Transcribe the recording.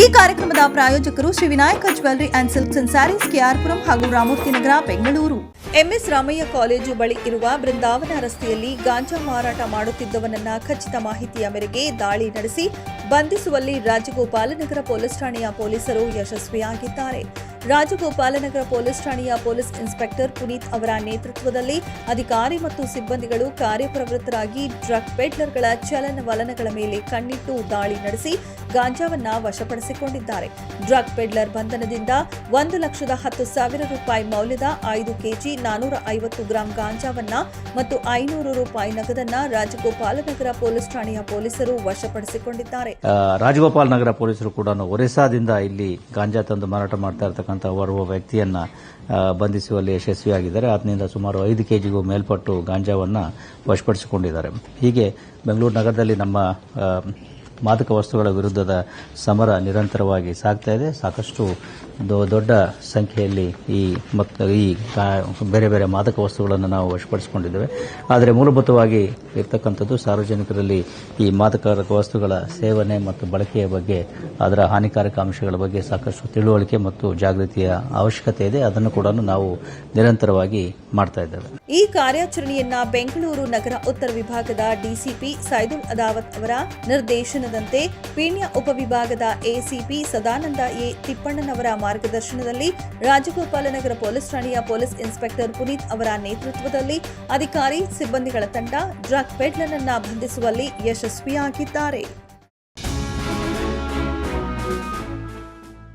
ಈ ಕಾರ್ಯಕ್ರಮದ ಪ್ರಾಯೋಜಕರು Shri Vinayaka jewellery and silks and saris, KR Puram ಹಾಗೂ ರಾಮೂರ್ತಿ ನಗರ, ಬೆಂಗಳೂರು. ಎಂಎಸ್ ರಾಮಯ್ಯ ಕಾಲೇಜು ಬಳಿ ಇರುವ ಬೃಂದಾವನ ರಸ್ತೆಯಲ್ಲಿ ಗಾಂಜಾ ಮಾರಾಟ ಮಾಡುತ್ತಿದ್ದವನನ್ನ ಖಚಿತ ಮಾಹಿತಿಯ ಮೇರೆಗೆ ದಾಳಿ ನಡೆಸಿ ಬಂಧಿಸುವಲ್ಲಿ ರಾಜಗೋಪಾಲನಗರ ಪೊಲೀಸ್ ಠಾಣೆಯ ಪೊಲೀಸರು ಯಶಸ್ವಿಯಾಗಿದ್ದಾರೆ. ರಾಜಗೋಪಾಲನಗರ ಪೊಲೀಸ್ ಠಾಣೆಯ ಪೊಲೀಸ್ ಇನ್ಸ್ಪೆಕ್ಟರ್ ಪುನೀತ್ ಅವರ ನೇತೃತ್ವದಲ್ಲಿ ಅಧಿಕಾರಿ ಮತ್ತು ಸಿಬ್ಬಂದಿಗಳು ಕಾರ್ಯಪ್ರವೃತ್ತರಾಗಿ ಡ್ರಗ್ ಪೆಡ್ಲರ್ಗಳ ಚಲನವಲನಗಳ ಮೇಲೆ ಕಣ್ಣಿಟ್ಟು ದಾಳಿ ನಡೆಸಿ ಗಾಂಜಾವನ್ನ ವಶಪಡಿಸಿಕೊಂಡಿದ್ದಾರೆ. ಡ್ರಗ್ ಪೆಡ್ಲರ್ ಬಂಧನದಿಂದ 1,10,000 ರೂಪಾಯಿ ಮೌಲ್ಯದ 5 ಕೆಜಿ 450 ಗ್ರಾಂ ಗಾಂಜಾವನ್ನ ಮತ್ತು 500 ರೂಪಾಯಿ ನಗದನ್ನ ರಾಜಗೋಪಾಲನಗರ ಪೊಲೀಸ್ ಠಾಣೆಯ ಪೊಲೀಸರು ವಶಪಡಿಸಿಕೊಂಡಿದ್ದಾರೆ. ರಾಜಗೋಪಾಲನಗರ ಪೊಲೀಸರು ಕೂಡ ಒರಿಸ್ಸಾದಿಂದ ಇಲ್ಲಿ ಗಾಂಜಾ ತಂದು ಮಾರಾಟ ಮಾಡ್ತಾ ಇರತಕ್ಕಂಥ ಓರ್ವ ವ್ಯಕ್ತಿಯನ್ನ ಬಂಧಿಸುವಲ್ಲಿ ಯಶಸ್ವಿಯಾಗಿದ್ದಾರೆ. ಆತನಿಂದ ಸುಮಾರು 5 ಕೆಜಿಗೂ ಮೇಲ್ಪಟ್ಟು ಗಾಂಜಾವನ್ನ ವಶಪಡಿಸಿಕೊಂಡಿದ್ದಾರೆ. ಹೀಗೆ ಬೆಂಗಳೂರು ನಗರದಲ್ಲಿ ನಮ್ಮ ಮಾದಕ ವಸ್ತುಗಳ ವಿರುದ್ಧದ ಸಮರ ನಿರಂತರವಾಗಿ ಸಾಗ್ತಾ ಇದೆ. ಸಾಕಷ್ಟು ದೊಡ್ಡ ಸಂಖ್ಯೆಯಲ್ಲಿ ಈ ಬೇರೆ ಬೇರೆ ಮಾದಕ ವಸ್ತುಗಳನ್ನು ನಾವು ವಶಪಡಿಸಿಕೊಂಡಿದ್ದೇವೆ. ಆದರೆ ಮೂಲಭೂತವಾಗಿ ಇರ್ತಕ್ಕಂಥದ್ದು ಸಾರ್ವಜನಿಕರಲ್ಲಿ ಈ ಮಾದಕ ವಸ್ತುಗಳ ಸೇವನೆ ಮತ್ತು ಬಳಕೆಯ ಬಗ್ಗೆ, ಅದರ ಹಾನಿಕಾರಕ ಅಂಶಗಳ ಬಗ್ಗೆ ಸಾಕಷ್ಟು ತಿಳುವಳಿಕೆ ಮತ್ತು ಜಾಗೃತಿಯ ಅವಶ್ಯಕತೆ ಇದೆ. ಅದನ್ನು ಕೂಡ ನಾವು ನಿರಂತರವಾಗಿ ಮಾಡ್ತಾ ಇದ್ದೇವೆ. ಈ ಕಾರ್ಯಾಚರಣೆಯನ್ನ ಬೆಂಗಳೂರು ನಗರ ಉತ್ತರ ವಿಭಾಗದ ಡಿಸಿಪಿ ಸೈದುಲ್ ಅದಾವತ್ ಅವರ ನಿರ್ದೇಶನದಂತೆ ಪೀಣ್ಯ ಉಪವಿಭಾಗದ ಎಸಿಪಿ ಸದಾನಂದ ಎ ತಿಪ್ಪಣ್ಣನವರ ಮಾರ್ಗದರ್ಶನದಲ್ಲಿ ರಾಜಗೋಪಾಲನಗರ ಪೊಲೀಸ್ ಠಾಣೆಯ ಪೊಲೀಸ್ ಇನ್ಸ್ಪೆಕ್ಟರ್ ಪುನೀತ್ ಅವರ ನೇತೃತ್ವದಲ್ಲಿ ಅಧಿಕಾರಿ ಸಿಬ್ಬಂದಿಗಳ ತಂಡ ಡ್ರಗ್ ಪೆಡ್ಲರ್ನನ್ನ ಬಂಧಿಸುವಲ್ಲಿ ಯಶಸ್ವಿಯಾಗಿದ್ದಾರೆ.